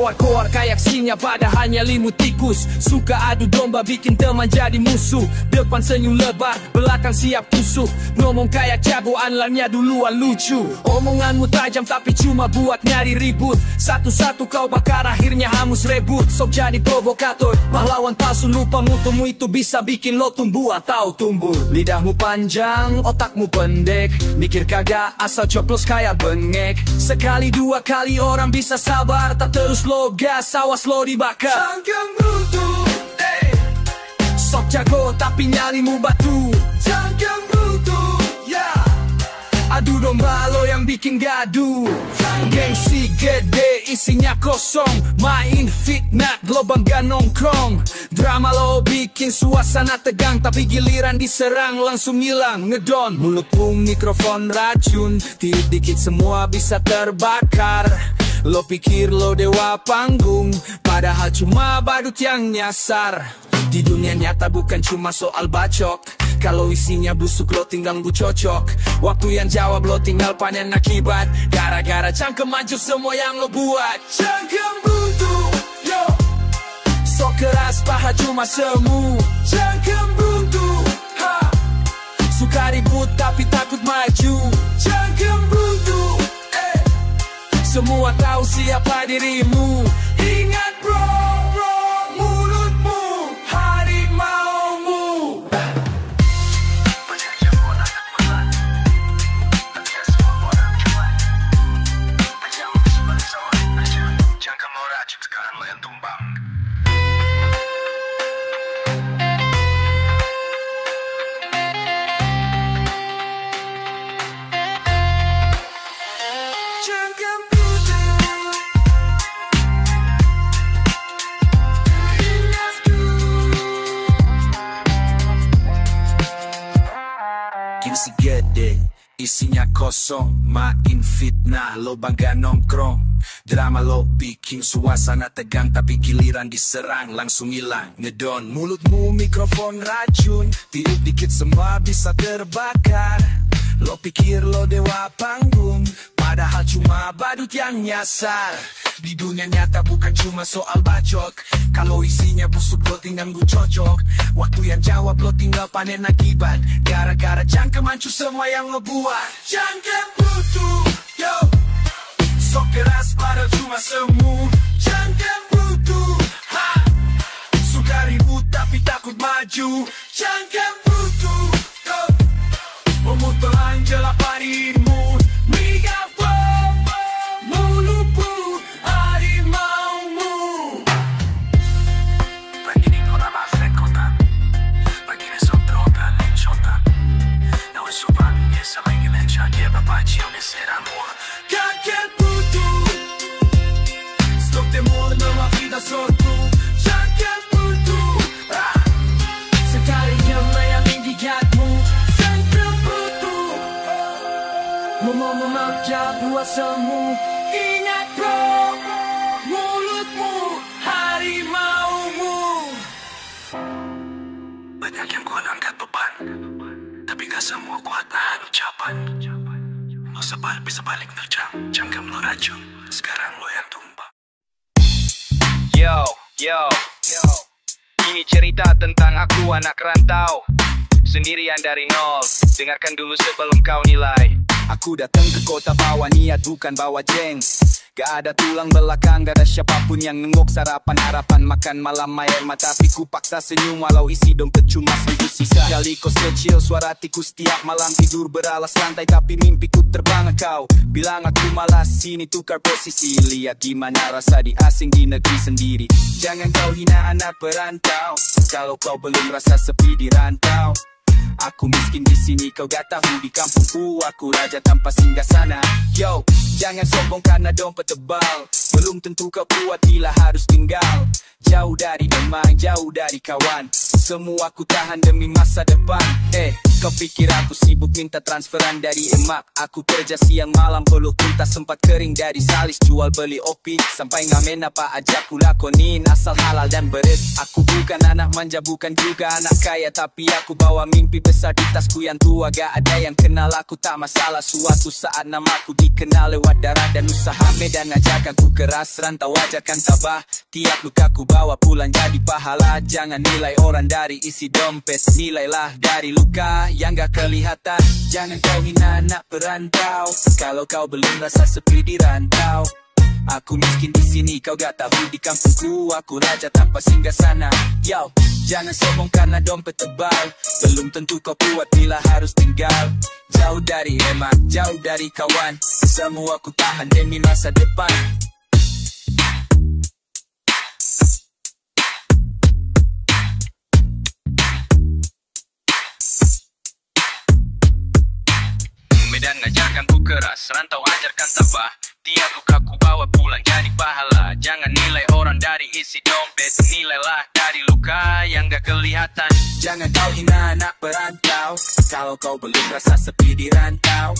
Koar-koar kayak singa pada hanya limut tikus. Suka adu domba bikin teman jadi musuh. Depan senyum lebar, belakang siap tusuk. Ngomong kayak jagoan langnya duluan lucu. Omonganmu tajam tapi cuma buat nyari ribut. Satu-satu kau bakar akhirnya hangus rebut. Sok jadi provokator, pahlawan palsu, lupa mutumu itu bisa bikin lo tumbuh atau tumbuh. Lidahmu panjang, otakmu pendek. Mikir kagak asal coplos kayak bengek. Sekali dua kali orang bisa sabar, tak terus lo gas, awas lo dibakar. Cangkem brutu, sok jago tapi nyalimu batu. Cangkem brutu, adu domba lo yang bikin gaduh. Gengsi gede isinya kosong. Main fitnah lo bangga nongkrong. Drama lo bikin suasana tegang, tapi giliran diserang langsung hilang ngedon. Mulutmu mikrofon racun, tiup dikit semua bisa terbakar. Lo pikir lo dewa panggung, padahal cuma badut yang nyasar. Di dunia nyata bukan cuma soal bacok. Kalau isinya busuk lo tinggal nunggu cocok. Waktu yang jawab lo tinggal panen akibat. Gara-gara cangkem maju semua yang lo buat. Cangkem buntu, yo. Sok keras paha cuma semu. Cangkem buntu, ha. Suka ribut tapi takut maju. Cangkem buntu, semua tahu siapa dirimu. Ingat bro, mulutmu harimaumu. Banyak yang orang kebelan, tapi semua orang cuan. Banyak yang sebalik sawit aja. Jangan mau racun sekarang lo yang tumbang. Gengsi gede, isinya kosong. Main fitnah, lo bangga nongkrong. Drama lo bikin suasana tegang, tapi giliran diserang langsung hilang ngedon. Mulutmu mikrofon racun, tiup dikit semua bisa terbakar. Lo pikir lo dewa panggung, padahal cuma badut yang nyasar. Di dunia nyata bukan cuma soal bacok. Kalau isinya busuk lo tinggal nunggu cocok. Waktu yang jawab lo tinggal panen akibat. Gara-gara cangkem hancur semua yang lo buat. Cangkem brutu, yo. Sok keras padahal cuma semu. Cangkem brutu, ha. Suka ribut tapi takut maju. Cangkem brutu, yo. Memutelan jelak dirimu. Miga mulutmu harimaumu. Begini orang afek kota. Begini sotrotan lenchotan. Não é suban, essa lei lencha que babachi on será amor. Qualquer puto. Stop temor numa vida só tu. Qualquer puto. Sekali yang mendigatmu. Sempre puto. Memakja buat semu. Ingat bro, mulutmu harimaumu. Banyak yang kuat angkat beban, tapi gak semua kuat tahan ucapan. Lo bisa balik nerjang, cangkem lo racun. Sekarang lo yang tumbang. Yo. Ini cerita tentang aku anak rantau, sendirian dari nol. Dengarkan dulu sebelum kau nilai. Aku datang ke kota bawa niat bukan bawa jeng. Gak ada tulang belakang, gak ada siapapun yang nengok. Sarapan harapan makan malam air mata, tapi ku paksa senyum walau isi dompet cuma 1000 sisa. Kali kos kecil suara tikus tiap malam tidur beralas lantai, tapi mimpiku terbang. Kau bilang aku malas, sini tukar posisi. Lihat gimana rasa di asing di negeri sendiri. Jangan kau hina anak perantau, kalau kau belum rasa sepi di rantau. Aku miskin di sini, kau gak tahu di kampungku aku raja tanpa singgah sana. Yo, jangan sombong karena dompet tebal. Belum tentu kau kuat bila harus tinggal jauh dari teman, jauh dari kawan. Semua aku tahan demi masa depan. Kau pikir aku sibuk minta transferan dari emak? Aku kerja siang malam peluk tuntas sempat kering dari salis jual beli opi. Sampai ngamen apa aja ku lakonin asal halal dan beres. Aku bukan anak manja, bukan juga anak kaya, tapi aku bawa mimpi besar di tasku yang tua. Gak ada yang kenal aku, tak masalah. Suatu saat namaku dikenal lewat darah dan usaha. Medan ajakan ku keras, rantau ajakan tabah. Tiap luka ku bawa pulang jadi pahala. Jangan nilai orang dari isi dompet, nilailah dari luka yang gak kelihatan. Jangan kau hina anak perantau kalau kau belum rasa sepi di rantau. Aku miskin di sini, kau gak tahu di kampungku aku raja tanpa singgah sana. Yo, jangan sombong karena dompet tebal. Belum tentu kau kuat bila harus tinggal. Jauh dari emak, jauh dari kawan. Semua ku tahan demi masa depan. Medan ajarkan ku keras, rantau ajarkan tabah. Tiap luka ku bawa pulang jadi pahala. Jangan nilai orang dari isi dompet, nilailah dari luka yang gak kelihatan. Jangan kau hina anak perantau kalau kau belum rasa sepi di rantau.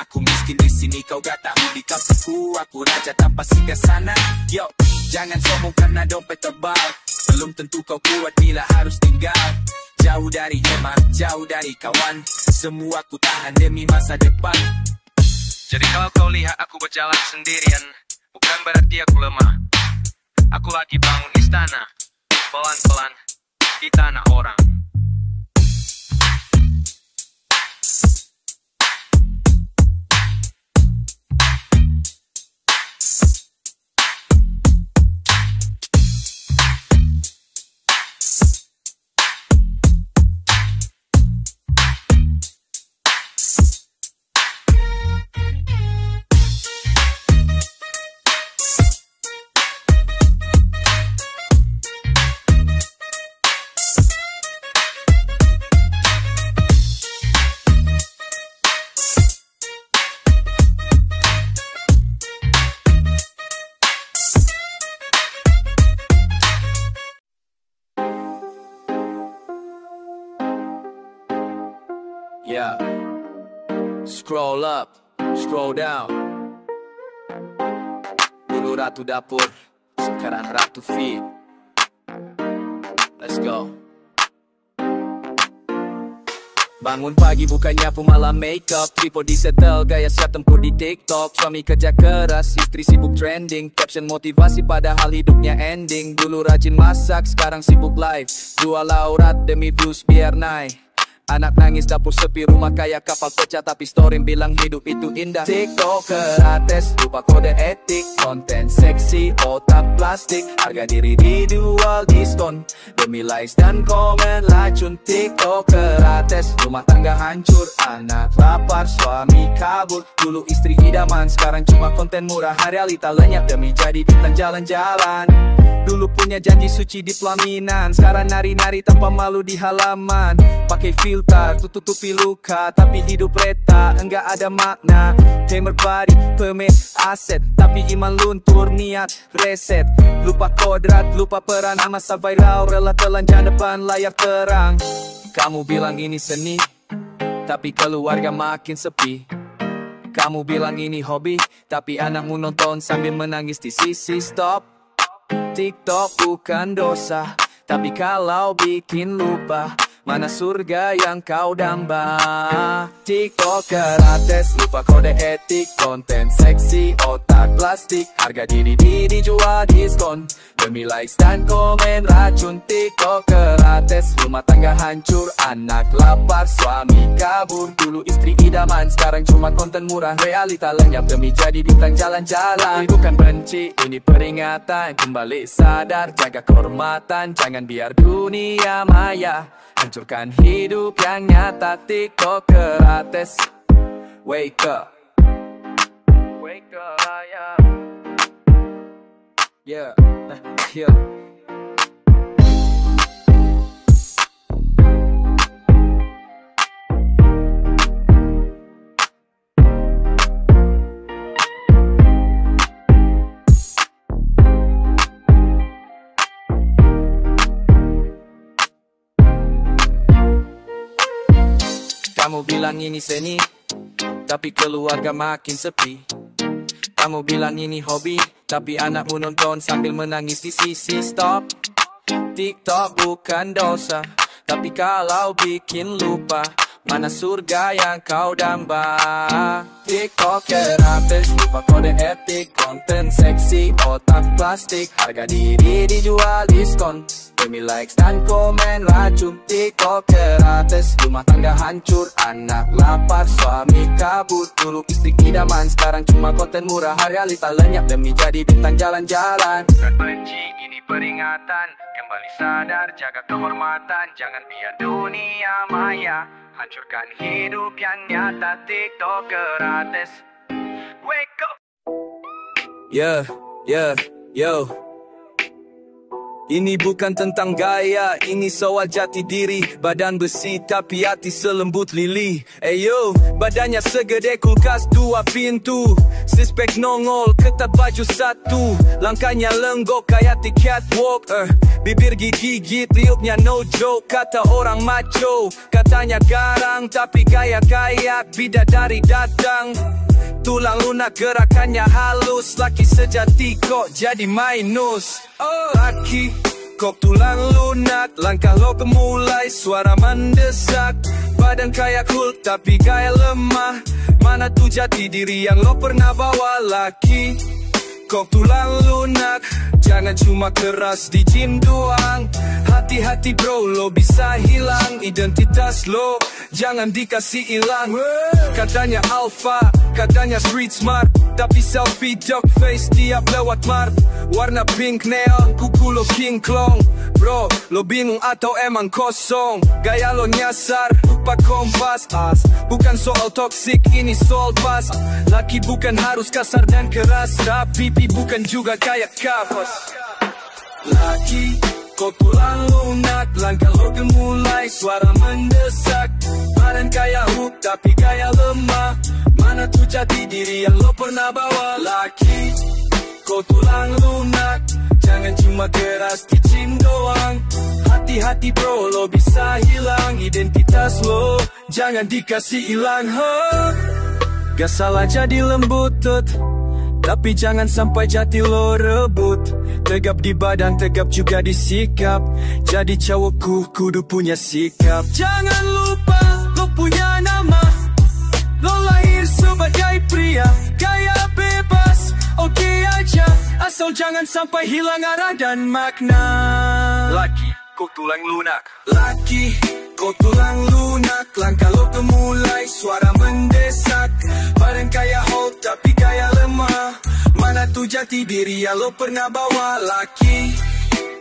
Aku miskin di sini, kau gak tahu di kampungku aku raja tanpa singgah sana. Yo, jangan sombong karena dompet tebal. Belum tentu kau kuat bila harus tinggal. Jauh dari emak, jauh dari kawan. Semua ku tahan demi masa depan. Jadi kalau kau lihat aku berjalan sendirian, bukan berarti aku lemah. Aku lagi bangun istana, pelan-pelan di tanah orang. Yeah, scroll up, scroll down. Dulu ratu dapur, sekarang ratu feed. Let's go. Bangun pagi bukan nyapu malam make up. Tripod di setel, gaya siap tempur di TikTok. Suami kerja keras, istri sibuk trending. Caption motivasi padahal hidupnya ending. Dulu rajin masak, sekarang sibuk live. Jual aurat demi views biar naik. Anak nangis dapur sepi, rumah kayak kapal pecah, tapi story bilang hidup itu indah. TikToker artis, lupa kode etik. Konten seksi, otak plastik. Harga diri dijual diskon demi likes dan komen racun. TikToker artis, rumah tangga hancur. Anak lapar, suami kabur. Dulu istri idaman, sekarang cuma konten murah. Realita lenyap demi jadi bintang jalan-jalan. Dulu punya janji suci di pelaminan, sekarang nari-nari tanpa malu di halaman. Pakai filter, tutupi luka, tapi hidup reta, enggak ada makna. Gamer body, pemain aset, tapi iman luntur, niat reset. Lupa kodrat, lupa peran, masa viral, rela telanjang depan layar terang. Kamu bilang ini seni, tapi keluarga makin sepi. Kamu bilang ini hobi, tapi anakmu nonton sambil menangis di sisi. Stop. TikTok bukan dosa, tapi kalau bikin lupa, mana surga yang kau damba. TikToker artis, lupa kode etik. Konten seksi, otak plastik. Harga diri dijual diskon demi likes dan komen racun. TikToker artis, rumah tangga hancur. Anak lapar, suami kabur. Dulu istri idaman, sekarang cuma konten murah. Realita lenyap demi jadi bintang jalan-jalan. Ini bukan benci, ini peringatan. Kembali sadar, jaga kehormatan. Jangan biar dunia maya hancurkan hidup yang nyata. TikToker artis, wake up, wake up, yeah, yeah. Kamu bilang ini seni, tapi keluarga makin sepi. Kamu bilang ini hobi, tapi anakmu nonton sambil menangis di sisi. Stop, TikTok bukan dosa, tapi kalau bikin lupa, mana surga yang kau damba. TikToker artis, lupa kode etik, konten seksi, otak plastik, harga diri dijual diskon, demi likes dan komen racun. TikToker artis, rumah tangga hancur, anak lapar, suami kabur. Dulu istri idaman, sekarang cuma konten murah, realita lenyap demi jadi bintang jalan-jalan. Bukan benci, ini peringatan, kembali sadar, jaga kehormatan, jangan biar dunia maya hancurkan hidup yang nyata. TikToker artis, wake up. Yo. Ini bukan tentang gaya, ini soal jati diri. Badan besi tapi hati selembut lili. Yo, badannya segede kulkas 2 pintu, sispek nongol, ketat baju satu, langkahnya lenggok kayak di catwalk. Bibir gigit, liuknya no joke, kata orang macho. Katanya garang tapi gaya kayak bidadari datang. Tulang lunak gerakannya halus, laki sejati kok jadi minus. Laki kok tulang lunak, langkah lo kemulai, suara mendesak. Badan kayak Hulk tapi gaya lemah, mana tuh jati diri yang lo pernah bawa. Laki kok tulang lunak, jangan cuma keras di gym doang. Hati-hati bro, lo bisa hilang identitas lo, jangan dikasih hilang. Katanya alpha, katanya street smart, tapi selfie dog face tiap lewat mart. Warna pink neon, kuku lo king klong. Bro, lo bingung atau emang kosong? Gaya lo nyasar, lupa kompas. Bukan soal toxic, ini soal pas. Laki bukan harus kasar dan keras, tapi bukan juga kayak kapas. Laki kok tulang lunak, langkah lo gemulai, suara mendesak. Badan kayak Hulk tapi gaya lemah, mana tuh jati diri yang lo pernah bawa. Laki kok tulang lunak, jangan cuma keras di gym doang. Hati-hati bro, lo bisa hilang identitas lo, jangan dikasih hilang. Gak salah jadi lembut tut, tapi jangan sampai jati lo rebut. Tegap di badan, tegap juga di sikap, jadi cowokku kudu punya sikap. Jangan lupa lo punya nama, lo lahir sebagai pria, gaya bebas, oke aja, asal jangan sampai hilang arah dan makna. Laki kok tulang lunak, laki kok tulang lunak, langkah lo kemulai, suara mendesak. Badan kayak Hulk tapi gaya lemah, mana tuh jati diri yang lo pernah bawa. Laki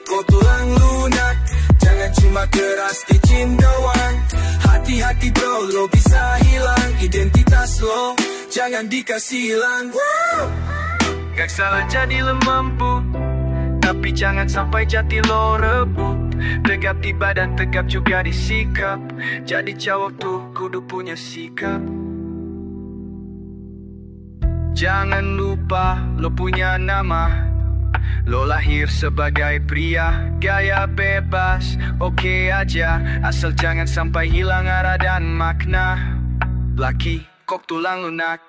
kok tulang lunak, jangan cuma keras di gym doang. Hati-hati bro, lo bisa hilang identitas lo, jangan dikasih hilang. Gak salah jadi lemampu, tapi jangan sampai jati lo rebut. Tegap di badan, tegap juga di sikap, jadi cowok tuh kudu punya sikap. Jangan lupa lo punya nama, lo lahir sebagai pria, gaya bebas, oke aja, asal jangan sampai hilang arah dan makna. Laki kok tulang lunak.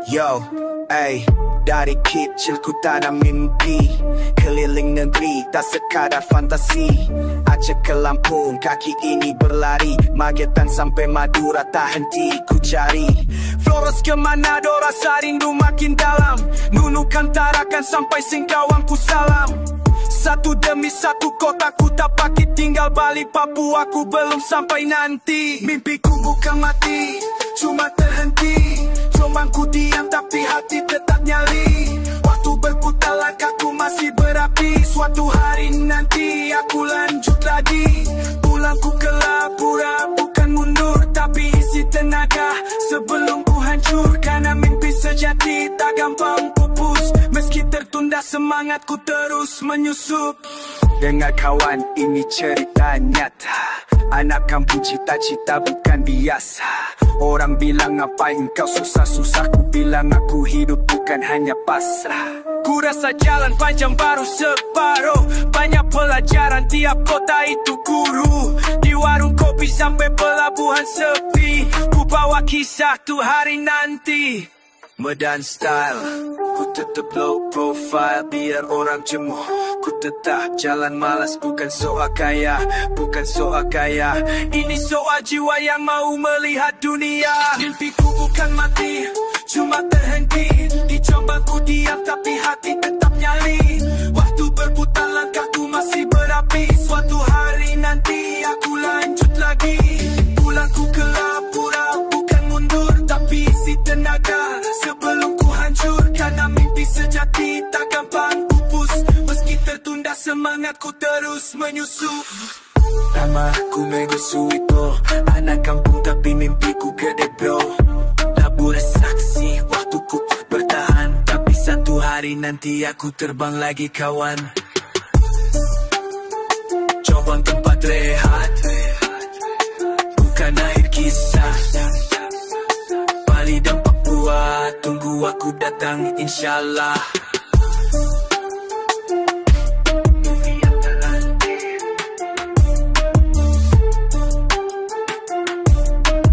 Yo, dari kecil ku tanam mimpi, keliling negeri tak sekadar fantasi. Aceh ke Lampung, kaki ini berlari, Magetan sampai Madura tak henti ku cari. Flores ke Manado, rasa rindu makin dalam, Nunukan Tarakan sampai Singkawang ku salam. Satu demi satu kota ku tak pakai tinggal, Bali, Papua ku belum sampai nanti. Mimpiku bukan mati, cuma terhenti. Romangku diam tapi hati tetap nyali. Waktu berputar langkahku masih berapi. Suatu hari nanti aku lanjut lagi. Pulangku ke Lapura bukan mundur, tapi isi tenaga sebelum ku hancur. Karena mimpi sejati tak gampang pupus, meski tertutup tertunda, semangatku terus menyusup. Dengar kawan, ini cerita nyata. Anak kampung cita-cita bukan biasa. Orang bilang ngapain kau susah-susah, ku bilang aku hidup bukan hanya pasrah. Ku rasa jalan panjang baru separuh, banyak pelajaran tiap kota itu guru. Di warung kopi sampai pelabuhan sepi, ku bawa kisah tu hari nanti. Medan style, ku tetap low profile biar orang jemuh. Ku tetap jalan malas, bukan soal kaya, bukan soal kaya. Ini soal jiwa yang mau melihat dunia. Mimpiku bukan mati, cuma terhenti. Dicoba ku diam tapi hati tetap nyali. Waktu berputar, langkahku masih berapi. Suatu hari nanti aku lanjut lagi. Pulangku ke Lapura, bukan mundur tapi isi tenaga sebelum ku hancur. Karena mimpi sejati tak gampang pupus. Meski tertunda, semangatku terus menyusup. Namaku Mego Suito, anak kampung tapi mimpiku gede bro. Labura saksi, waktuku bertahan, tapi satu hari nanti aku terbang lagi kawan. Coba tempat rehat, bukan akhir kisah. Bali dan Papua, tunggu aku datang insyaAllah.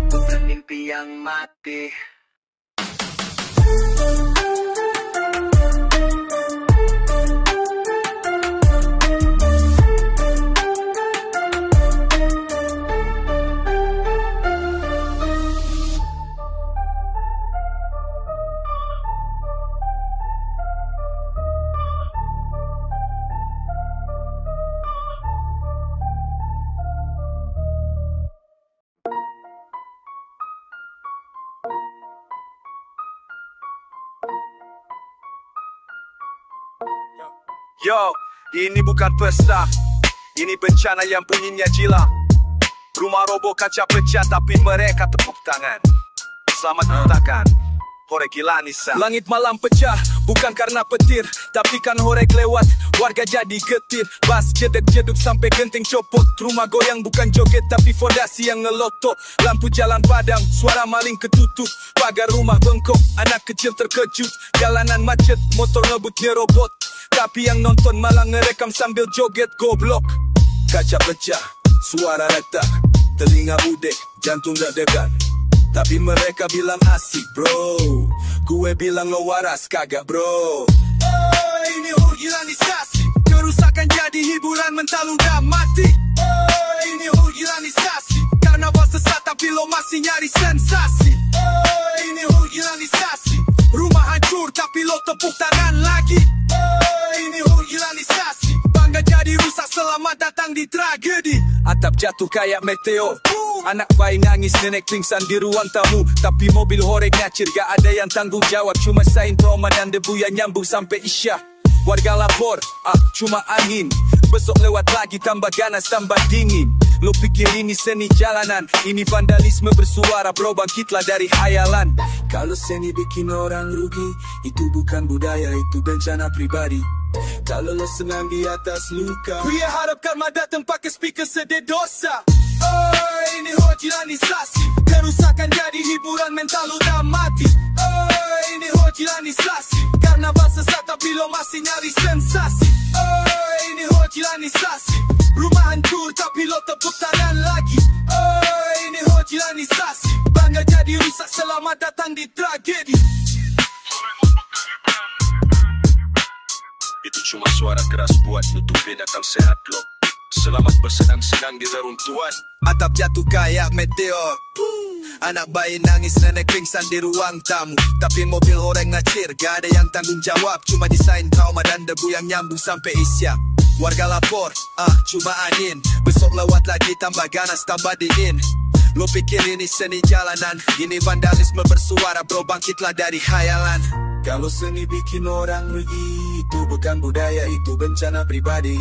Bukan mimpi yang mati. Yo, ini bukan pesta, ini bencana yang bunyinya jilang. Rumah roboh, kaca pecah, tapi mereka tepuk tangan. Selamat mengatakan, horeg gila Nisa. Langit malam pecah, bukan karena petir, tapi kan horeg lewat, warga jadi getir. Bas jedek-jeduk sampai genting copot. Rumah goyang bukan joget, tapi fondasi yang ngelotok. Lampu jalan padam, suara maling ketutup. Pagar rumah bengkok, anak kecil terkejut. Jalanan macet, motor ngebut nyerobot. Tapi yang nonton malah ngerekam sambil joget goblok. Kaca pecah, suara retak, telinga budek, jantung deg-degan. Tapi mereka bilang asik bro, gue bilang lo waras kagak bro. Oh, ini urbanisasi, kerusakan jadi hiburan mental udah mati. Oh, ini urbanisasi, karnaval sesat tapi lo masih nyari sensasi. Oh, ini urbanisasi, rumah hancur tapi lo tepuk tangan lagi. Oh, ini urbanisasi, bangga jadi rusak, selamat datang di tragedi. Atap jatuh kayak meteor, anak bayi nangis, nenek pingsan di ruang tamu. Tapi mobil horeg ngacir, gak ada yang tanggung jawab. Cuma sain trauma dan debu yang nyambung sampai isya. Warga lapor, cuma angin. Besok lewat lagi, tambah ganas, tambah dingin. Lo pikir ini seni jalanan, ini vandalisme bersuara bro, bangkitlah dari hayalan. Kalau seni bikin orang rugi, itu bukan budaya, itu bencana pribadi. Kalau lo senang di atas luka, gue harap karma datang pakai speaker sededosa. Oh, ini urbanisasi, kerusakan jadi hiburan mental udah mati. Oh, ini urbanisasi, karnaval sesat tapi lo masih nyari sensasi. Oh, ini urbanisasi, rumah hancur tapi lo tepuk tangan lagi. Oh, ini urbanisasi, bangga jadi rusak, selamat datang di tragedi. Itu cuma suara keras buat nutupin akal sehat lo. Selamat bersenang-senang di reruntuhan. Atap jatuh kayak meteor, anak bayi nangis, nenek pingsan di ruang tamu. Tapi mobil horeg ngacir, gak ada yang tanggung jawab. Cuma desain trauma dan debu yang nyambung sampai isya. Warga lapor, cuma angin. Besok lewat lagi, tambah ganas, tambah dingin. Lo pikir ini seni jalanan, ini vandalisme bersuara bro, bangkitlah dari khayalan. Kalau seni bikin orang rugi, itu bukan budaya, itu bencana pribadi.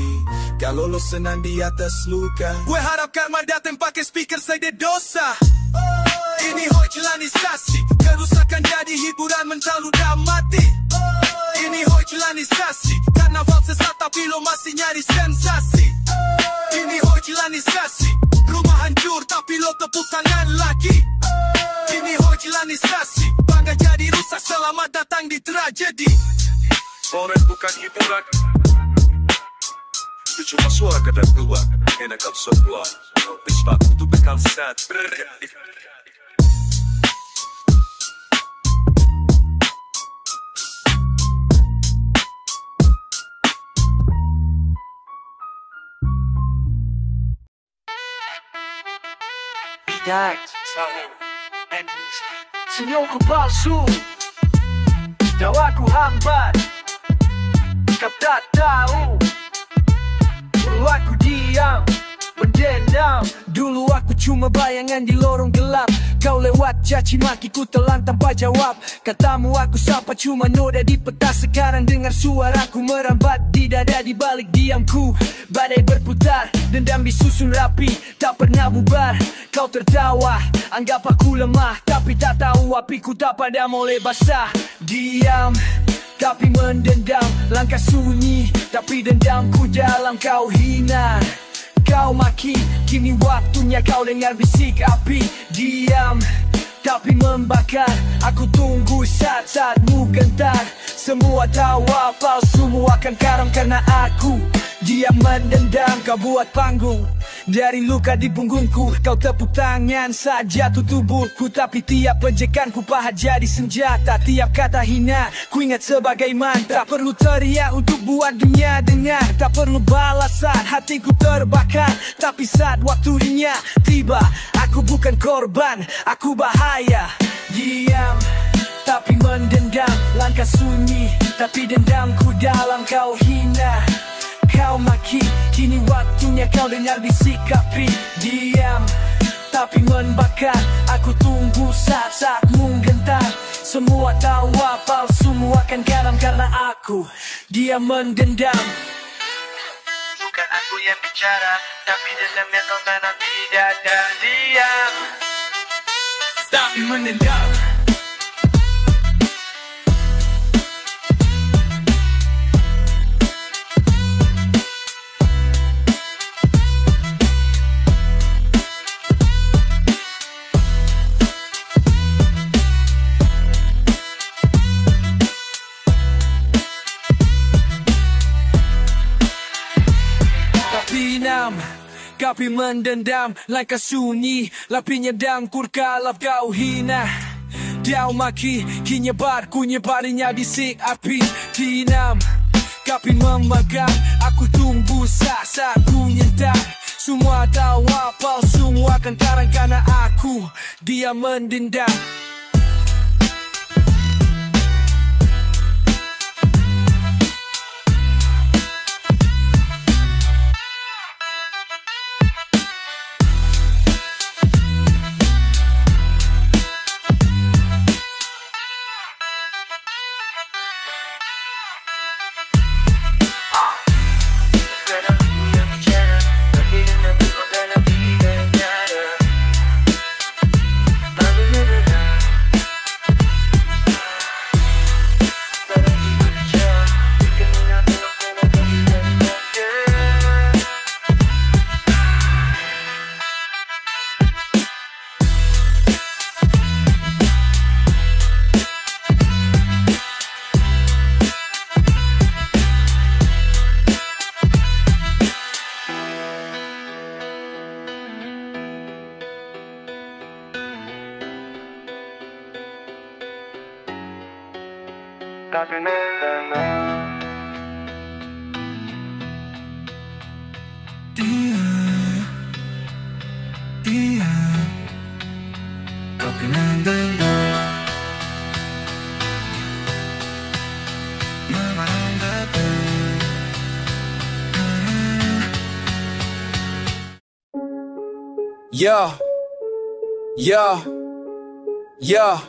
Kalau lo senang di atas luka, gue harap karma datang pakai speaker sededosa. Oh, ini urbanisasi, kerusakan jadi hiburan mental udah mati. Oh, Ini hojilanisasi, karnaval sesat tapi lo masih nyari sensasi. Ini hojilanisasi, rumah hancur tapi lo tepuk tangan lagi. Ini hojilanisasi, bangga jadi rusak, selamat datang di tragedi. Forest bukan hiburan, itu cuma suara dan dua. Enak kau sebuah, bisbak untuk bekal saat berhenti. Bidak, senyumku palsu, tawaku hambat. Kau tak tahu, dulu aku diam, mendendam. Dulu aku cuma bayangan di lorong gelap. Kau lewat caci maki, ku telan tanpa jawab. Katamu aku sapa cuma noda di peta. Sekarang dengar suaraku merambat di dada, di balik diamku. Badai berputar, dendam disusun rapi, tak pernah bubar. Kau tertawa, anggap aku lemah, tapi tak tahu apiku tak pada mulai basah. Diam, tapi mendendam, langkah sunyi, tapi dendamku dalam. Kau hina, kau maki, kini waktunya kau dengar bisik api. Diam, tapi membakar, aku tunggu saat-saatmu gentar. Semua tawa palsumu akan karam karena aku diam mendendam. Kau buat panggung dari luka di punggungku, kau tepuk tangan saat jatuh tubuhku. Tapi tiap penjekanku pahat jadi senjata, tiap kata hina ku ingat sebagai mantap. Tak perlu teriak untuk buat dunia dengar, tak perlu balas saat hatiku terbakar. Tapi saat waktunya tiba, aku bukan korban, aku bahaya. Diam, tapi mendendam, langkah sunyi, tapi dendamku dalam. Kau hina, kau maki, kini waktunya kau dengar bisik api. Diam, tapi membakar, aku tunggu saat-saatmu gentar. Semua tawa palsumu akan karam karena aku diam mendendam. Bukan aku yang bicara, tapi dendamnya kau tanam di dada. Diam, tapi mendendam. Tapi mendendam, langkah sunyi, lapinya dangkur kalap kau hina. Kau maki, kini nyebar, ku nyebarinya bisik api. Dinam, tapi membakar, aku tunggu saat ku nyentak. Semua tawa palsu akan karang karena aku dia mendendam. Tapi mendendam. Diam, tapi mendendam. Memandang depan. Yo, yo, yo.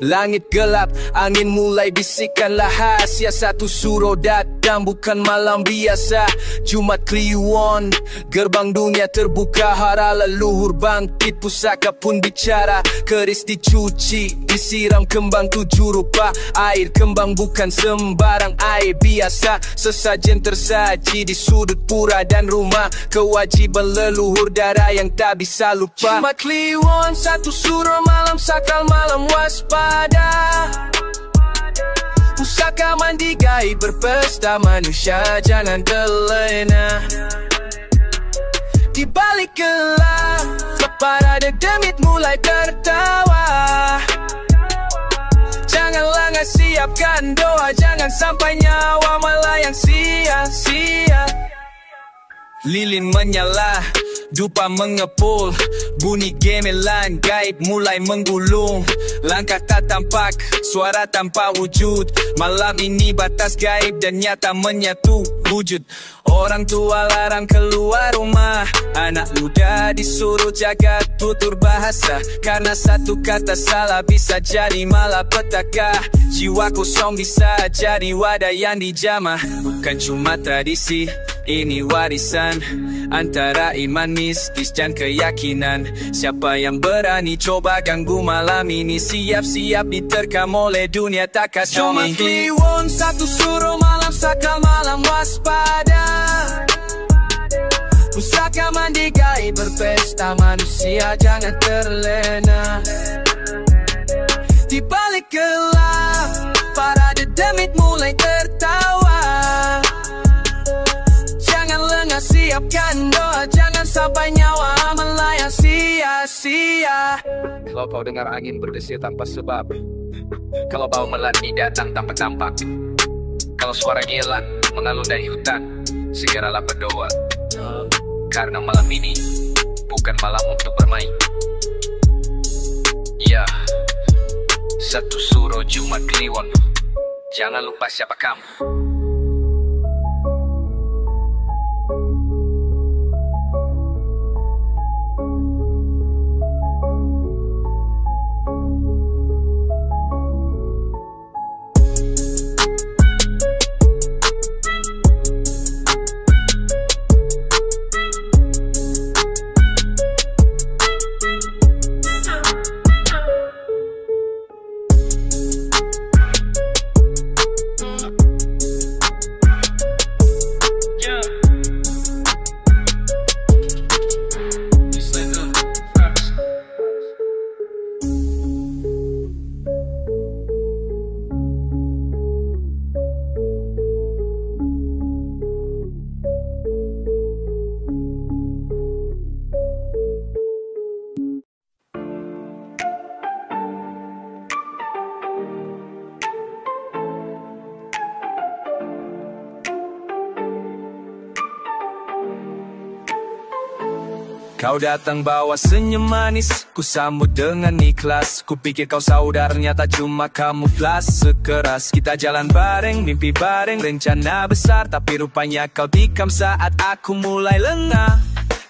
Langit gelap, angin mulai bisikkan rahasia. Satu suruh datang, bukan malam biasa. Jumat Kliwon, gerbang dunia terbuka. Hara leluhur bangkit, pusaka pun bicara. Keris dicuci, disiram kembang 7 rupa. Air kembang bukan sembarang air biasa. Sesajen tersaji di sudut pura dan rumah. Kewajiban leluhur darah yang tak bisa lupa. Jumat Kliwon, satu suruh malam sakral, malam waspada. Pusaka mandi gaib berpesta, manusia jangan terlena. Di balik gelap, parade demit mulai tertawa. Jangan lengah, siapkan doa, jangan sampai nyawa melayang sia-sia. Lilin menyala, dupa mengepul, bunyi gamelan gaib mulai menggulung. Langkah tak tampak, suara tanpa wujud. Malam ini batas gaib dan nyata menyatu wujud. Orang tua larang keluar rumah, anak muda disuruh jaga tutur bahasa. Karena satu kata salah bisa jadi malapetaka. Jiwa kosong bisa jadi wadah yang dijamah. Bukan cuma tradisi, ini warisan antara iman mistis dan keyakinan. Siapa yang berani coba ganggu malam ini, siap-siap diterkam oleh dunia tak kasih. Jumat Kliwon, satu suruh malam sakral, malam waspada. Pusaka mandi gaib berpesta, manusia jangan terlena. Di balik gelap, parade demit mulai tertawa. Jangan lengah, siapkan doa, jangan sampai nyawa melayang sia-sia. Kalau kau dengar angin berdesir tanpa sebab, kalau bau melati datang tanpa tampak, kalau suara ngilang mengalun dari hutan, segeralah berdoa. Karena malam ini bukan malam untuk bermain. Ya, satu suruh Jumat Kliwon, jangan lupa siapa kamu. Kau datang bawa senyum manis, ku sambut dengan ikhlas. Ku pikir kau saudaranya, tak cuma kamuflas. Sekeras kita jalan bareng, mimpi bareng, rencana besar. Tapi rupanya kau tikam saat aku mulai lengah.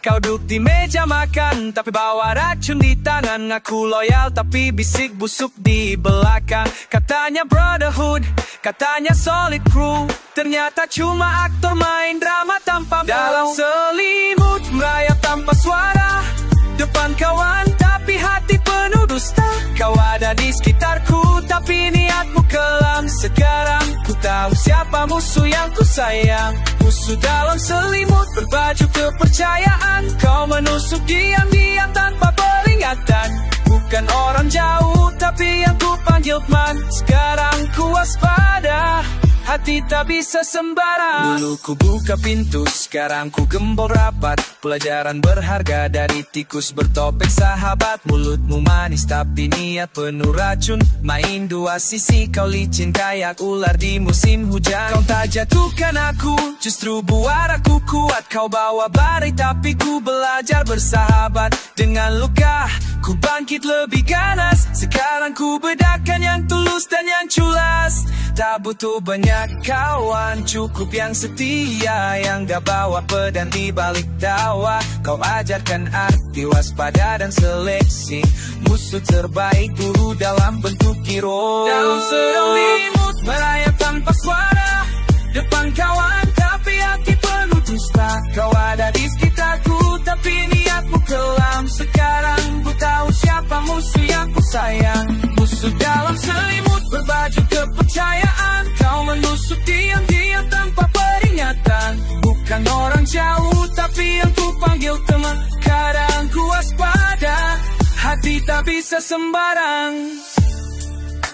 Kau duduk di meja makan, tapi bawa racun di tangan. Aku loyal, tapi bisik busuk di belakang. Katanya brotherhood, katanya solid crew. Ternyata cuma aktor main drama tanpa dalam selimut, merayap tanpa suara. Depan kawan, tapi hati penuh dusta. Kau ada di sekitarku, tapi niatmu kelam. Sekarang ku tahu siapa musuh yang ku sayang. Musuh dalam selimut, berbaju kepercayaan. Kau menusuk diam-diam tanpa peringatan. Bukan orang jauh, tapi yang ku panggil teman. Sekarang ku waspada, hati tak bisa sembarang. Dulu ku buka pintu, sekarang ku gembok rapat. Pelajaran berharga dari tikus bertopeng sahabat. Mulutmu manis tapi niat penuh racun. Main dua sisi, kau licin kayak ular di musim hujan. Kau tak jatuhkan aku, justru buat aku kuat kau bawa badai, tapi ku belajar bersahabat dengan luka. Ku bangkit lebih ganas, sekarang ku bedakan yang tulus dan yang culas. Tak butuh banyak kawan, cukup yang setia, yang gak bawa pedang di balik tawa. Kau ajarkan arti waspada dan seleksi, musuh terbaik guru dalam bentuk hero. Dalam selimut merayap tanpa suara, depan kawan tapi hati penuh dusta. Kau ada di sekitarku tapi niatmu kelam. Sekarang ku tahu siapa musuh yang ku sayang. Musuh dalam selimut berbaju kepercayaan. Kau menusuk diam-diam tanpa peringatan. Bukan orang jauh tapi yang ku panggil teman. Kadang ku waspada, hati tak bisa sembarang.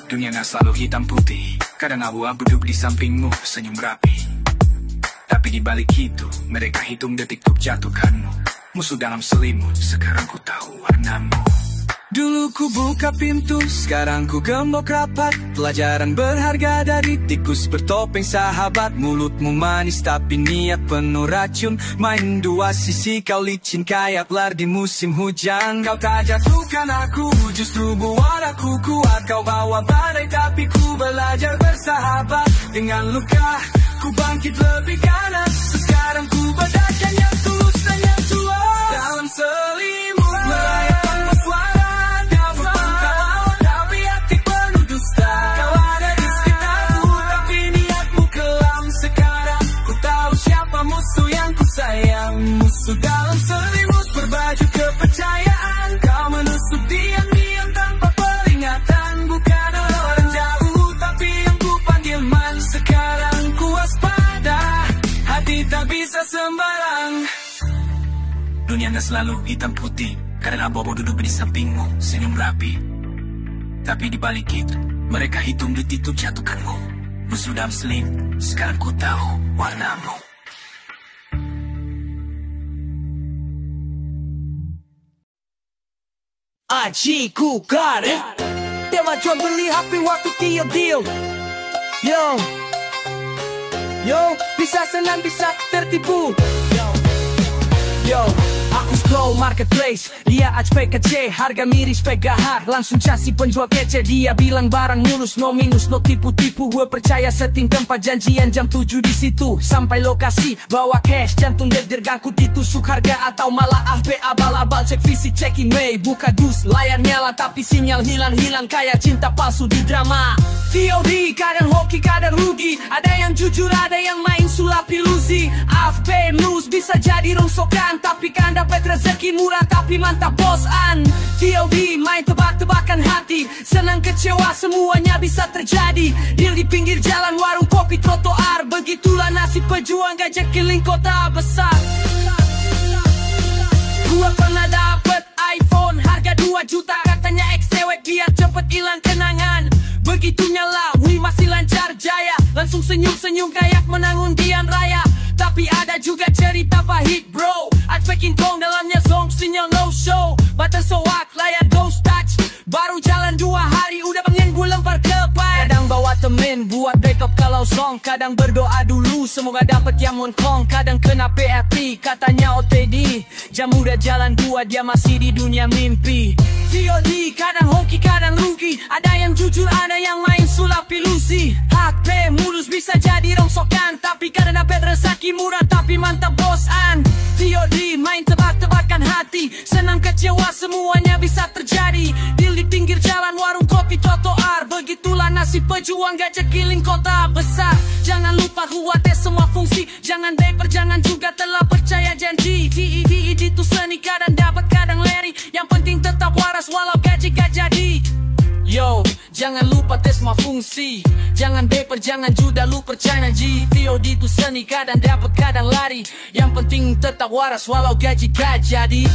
Dunia gak selalu hitam putih, kadang abu-abu duduk di sampingmu, senyum rapi. Tapi di balik itu, mereka hitung detik untuk jatuhkanmu. Musuh dalam selimut, sekarang ku tahu warnamu. Dulu ku buka pintu, sekarang ku gembok rapat. Pelajaran berharga dari tikus bertopeng sahabat. Mulutmu manis tapi niat penuh racun. Main dua sisi, kau licin kayak lar di musim hujan. Kau tak jatuhkan aku, justru buat aku kuat. Kau bawa badai tapi ku belajar bersahabat dengan luka. Ku bangkit lebih ganas, sekarang ku bedakan yang tulus dan yang culas. Dalam selimut merayap tanpa suara. Musuh yang ku sayang, musuh dalam selimut berbaju kepercayaan. Kau menusuk diam-diam tanpa peringatan. Bukan orang jauh tapi yang ku panggil man. Sekarang ku waspada, hati tak bisa sembarang. Dunia gak selalu hitam putih, kadang abu-abu duduk di sampingmu, senyum rapi. Tapi di balik itu, mereka hitung detik untuk jatuhkanmu. Musuh dalam selimut, sekarang ku tahu warnamu. Aji Kukar, tema jual beli HP waktu Tio Deal. Yo, bisa senang bisa tertipu. Yo, aku scroll marketplace, dia HPKC, harga miris PKH, langsung casi penjual kece. Dia bilang barang mulus, no minus, no tipu-tipu. Gue percaya setting tempat janjian jam 7 di situ. Sampai lokasi, bawa cash, jantung der gangku ditusuk harga atau malah HP abal-abal. Cek visi, checking way, buka dus, layar nyala tapi sinyal hilang-hilang kayak cinta palsu di drama. TOD, kadang hoki, kadang rugi. Ada yang jujur, ada yang main sulap ilusi. AFP news bisa jadi rongsokan, tapi kan dapat rezeki murah tapi mantap bosan. TOD main tebak-tebakan hati, senang kecewa semuanya bisa terjadi. Deal di pinggir jalan, warung kopi, trotoar. Begitulah nasib pejuang gajah keliling kota besar. Gua pernah dapet iPhone harga 2 juta, katanya ex-cewek biar cepet hilang kenangan. Begitu nyala, wih masih lancar jaya, langsung senyum-senyum kayak menang undian raya. Tapi ada juga cerita pahit bro, Aspekin tong dalamnya zong, sinyal no show. Button soak, layar ghost touch, baru jalan 2 hari udah pengen gue lempar ke pan. Kadang bawa temen buat backup kalau song, kadang berdoa dulu semoga dapet yang monkong. Kadang kena PRT, katanya OTD, jam udah jalan 2 dia masih di dunia mimpi. TOD, kadang hoki, kadang rugi. Ada yang jujur, ada yang main sulap ilusi. HP mulus bisa jadi rongsokan, tapi kadang dapat rezeki murah tapi mantap bosan. TOD main tebak-tebakan hati, senang kecewa semuanya bisa terjadi. Deal di pinggir jalan, warung kopi, trotoar. Begitulah nasib pejuang gajah keliling kota besar. Jangan lupa kuat semua fungsi, jangan diaper, jangan juga telah percaya janji. TED itu seni, kadang dapat kadang leri, yang penting tetap waras walau gaji gak jadi. Yo, jangan lupa tes semua fungsi, jangan diaper, jangan juga lu percaya G. TOD itu seni, kadang dapat kadang lari, yang penting tetap waras walau gaji gak jadi.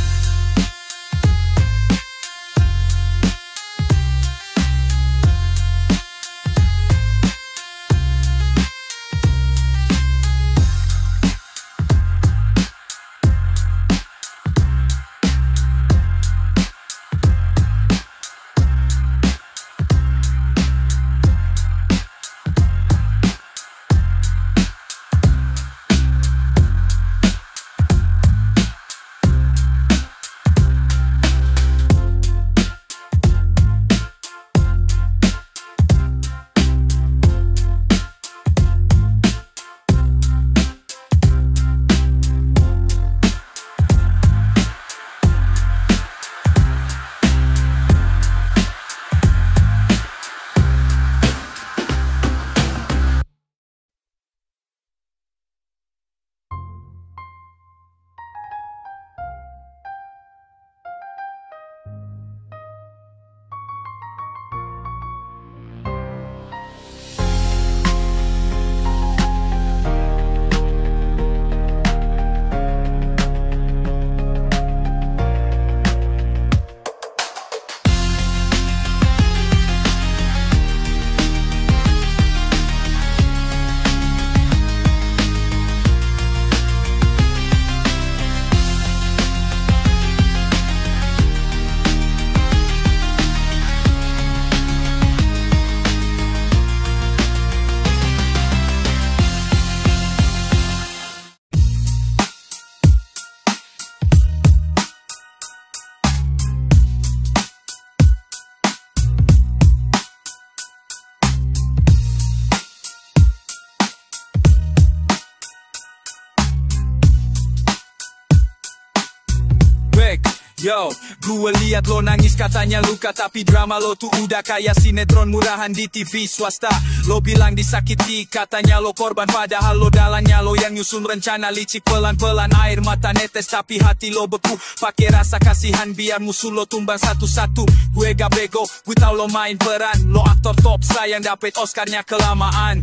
Yo, gue liat lo nangis katanya luka, tapi drama lo tuh udah kayak sinetron murahan di TV swasta. Lo bilang disakiti, katanya lo korban, padahal lo dalannya lo yang nyusun rencana. Licik pelan-pelan air mata netes, tapi hati lo beku. Pakai rasa kasihan biar musuh lo tumbang satu-satu. Gue gak bego, gue tau lo main peran. Lo aktor top sayang dapet Oscarnya kelamaan.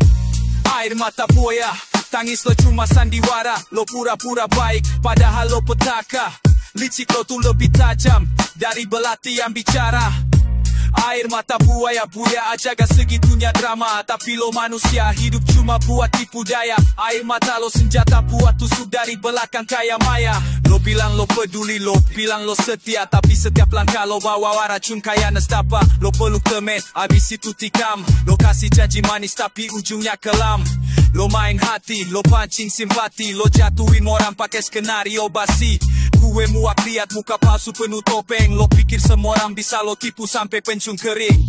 Air mata buaya, tangis lo cuma sandiwara. Lo pura-pura baik, padahal lo petaka. Licik lo tuh lebih tajam dari belati yang bicara. Air mata buaya, buaya aja gak segitunya drama. Tapi lo manusia, hidup cuma buat tipu daya. Air mata lo senjata buat tusuk dari belakang kayak Maya. Lo bilang lo peduli, lo bilang lo setia, tapi setiap langkah lo bawa racun kayak nestapa. Lo peluk temen, abis itu tikam. Lo kasih janji manis tapi ujungnya kelam. Lo main hati, lo pancing simpati. Lo jatuhin orang pakai skenario basi. Gue muak liat muka palsu penuh topeng. Lo pikir semua orang bisa lo tipu sampai pensiun kering.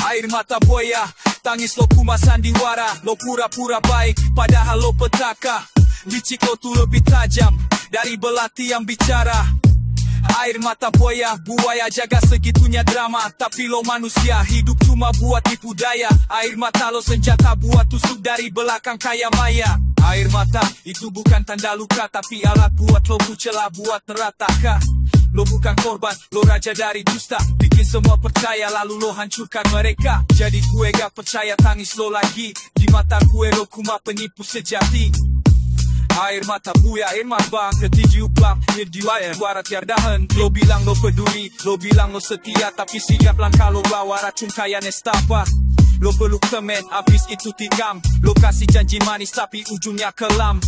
Air mata buaya, tangis lo kumas sandiwara. Lo pura-pura baik, padahal lo petaka. Licik lo tuh lebih tajam dari belati yang bicara. Air mata buaya, buaya jaga segitunya drama. Tapi lo manusia, hidup cuma buat tipu daya. Air mata lo senjata buat tusuk dari belakang kayak Maya. Air mata itu bukan tanda luka, tapi alat buat lo celah buat nerataka. Lo bukan korban, lo raja dari dusta. Bikin semua percaya lalu lo hancurkan mereka. Jadi gue gak percaya tangis lo lagi. Di mata gue lo cuma penipu sejati. Air mata buaya, air mata ketiju plang, nirjiwaya, suara tiada henti. Lo bilang lo peduli, lo bilang lo setia, tapi setiap langkah lo bawa racun kayak nestapa. Lo peluk temen, abis itu tikam. Lo kasih janji manis, tapi ujungnya kelam.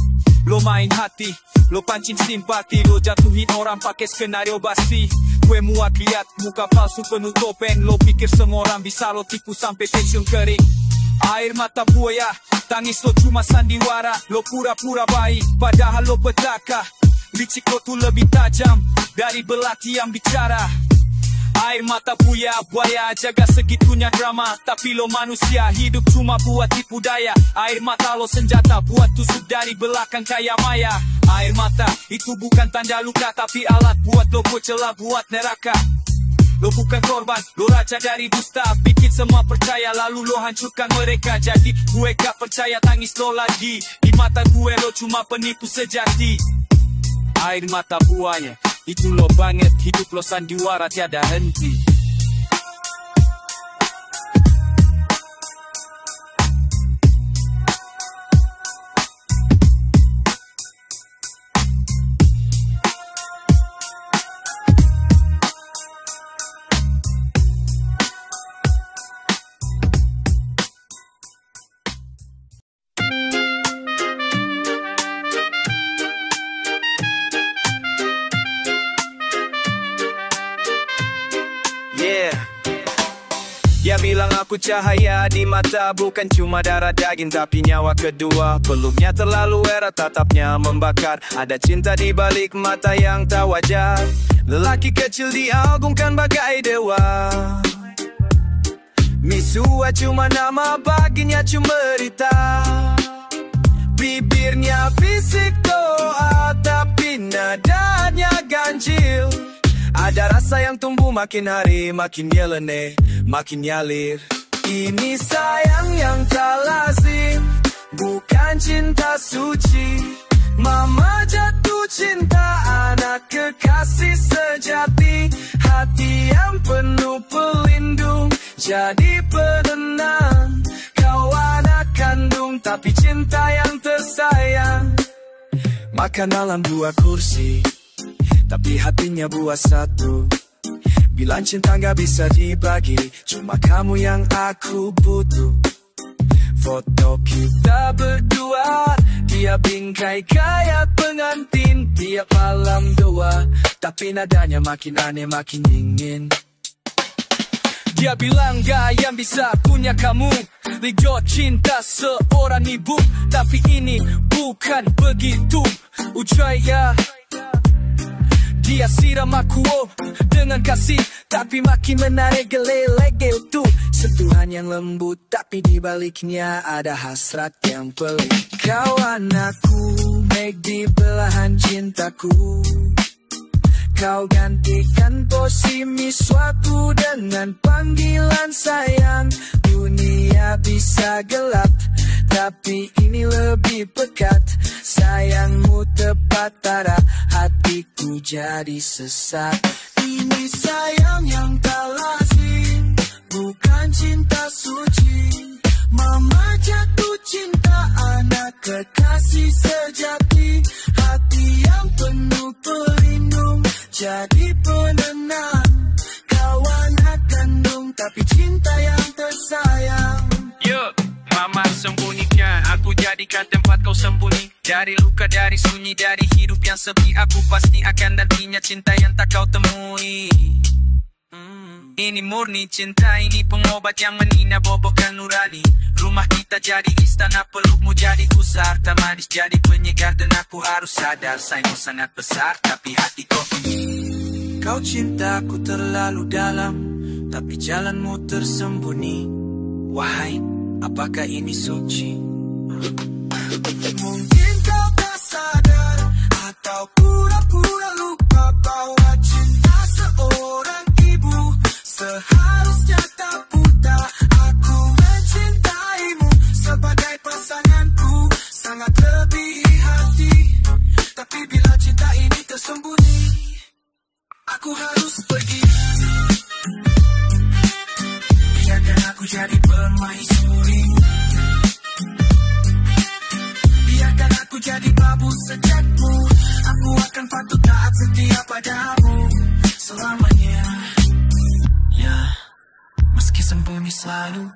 Lo main hati, lo pancing simpati. Lo jatuhin orang pakai skenario basi. Gue muak liat muka palsu penuh topeng. Lo pikir semua orang bisa lo tipu sampai pensiun kering. Air mata buaya, tangis lo cuma sandiwara. Lo pura-pura baik, padahal lo petaka. Licik lo tuh lebih tajam dari belati yang bicara. Air mata buaya, buaya jaga segitunya drama. Tapi lo manusia, hidup cuma buat tipu daya. Air mata lo senjata buat tusuk dari belakang kayak Maya. Air mata itu bukan tanda luka, tapi alat buat lo celah buat neraka. Lo bukan korban, lo raja dari dusta. Bikin semua percaya lalu lo hancurkan mereka. Jadi gue gak percaya tangis lo lagi. Di mata gue lo cuma penipu sejati. Air mata buaya, itu lo banget. Hidup lo sandiwara tiada henti. Dia bilang aku cahaya di mata, bukan cuma darah daging tapi nyawa kedua. Peluknya terlalu erat, tatapnya membakar. Ada cinta di balik mata yang tak wajar. Lelaki kecil diagungkan bagai dewa. Misua cuma nama, baginya cuma derita. Bibirnya bisik doa, tapi nadanya ganjil. Ada rasa yang tumbuh makin hari, makin nyeleneh, makin nyalir. Ini sayang yang tak lazim, bukan cinta suci. Mama jatuh cinta, anak kekasih sejati. Hati yang penuh pelindung, jadi penenang. Kau anak kandung, tapi cinta yang tersayang. Makan dalam 2 kursi, tapi hatinya buat satu. Bilang cinta gak bisa dibagi, cuma kamu yang aku butuh. Foto kita berdua, dia bingkai kayak pengantin. Tiap malam doa, tapi nadanya makin aneh, makin dingin. Dia bilang gak yang bisa punya kamu. Ligo cinta seorang ibu, tapi ini bukan begitu. Ujaya dia siram aku dengan kasih, tapi makin menarik gele-gele itu. Sentuhan yang lembut, tapi di baliknya ada hasrat yang pelik. Kau anakku, make di belahan cintaku. Kau gantikan pesimiswaku dengan panggilan sayang. Dunia bisa gelap, tapi ini lebih pekat. Sayangmu tepat pada hatiku jadi sesat. Ini sayang yang tak lazim, bukan cinta suci. Mama jatuh cinta anak kekasih sejati. Hati yang penuh pelindung jadi penenang. Kawan hak kandung tapi cinta yang tersayang. Mama sembunyikan, aku jadikan tempat kau sembunyi. Dari luka, dari sunyi, dari hidup yang sepi. Aku pasti akan nantinya cinta yang tak kau temui. Ini murni cinta, ini pengobat yang menina bobokan nurani. Rumah kita jadi istana, pelukmu jadi gusar. Tak manis jadi penyegar dan aku harus sadar. Sayangmu sangat besar, tapi hati kau ini. Kau cintaku terlalu dalam, tapi jalanmu tersembunyi. Wahai, apakah ini suci? Mungkin kau tak sadar atau pura-pura lupa bahwa cinta seorang ibu seharusnya tak buta. Aku mencintaimu sebagai pasanganku, sangat lebih hati. Tapi bila cinta ini tersembunyi, aku harus pergi. Biarkan aku jadi permaisuri, biarkan aku jadi babu sejatmu. Aku akan patuh taat setia padamu selamanya. Ya, meski sembunyi selalu,